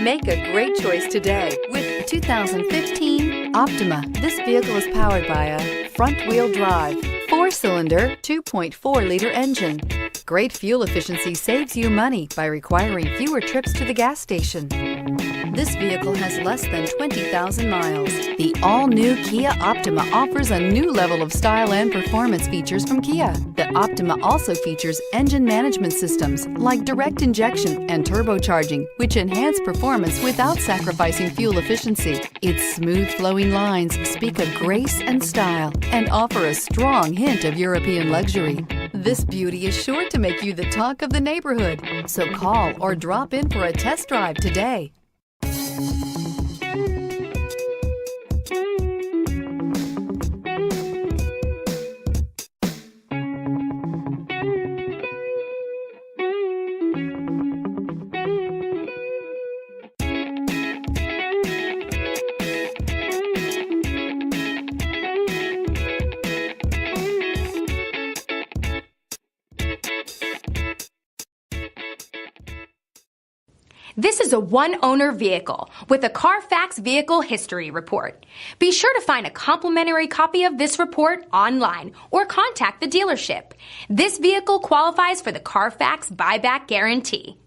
Make a great choice today with 2015 Optima. This vehicle is powered by a front-wheel drive, 4-cylinder, 2.4-liter engine. Great fuel efficiency saves you money by requiring fewer trips to the gas station. This vehicle has less than 20,000 miles. The all-new Kia Optima offers a new level of style and performance features from Kia. The Optima also features engine management systems like direct injection and turbocharging, which enhance performance without sacrificing fuel efficiency. Its smooth flowing lines speak of grace and style and offer a strong hint of European luxury. This beauty is sure to make you the talk of the neighborhood. So call or drop in for a test drive today. This is a one-owner vehicle with a CARFAX Vehicle History Report. Be sure to find a complimentary copy of this report online or contact the dealership. This vehicle qualifies for the CARFAX Buyback Guarantee.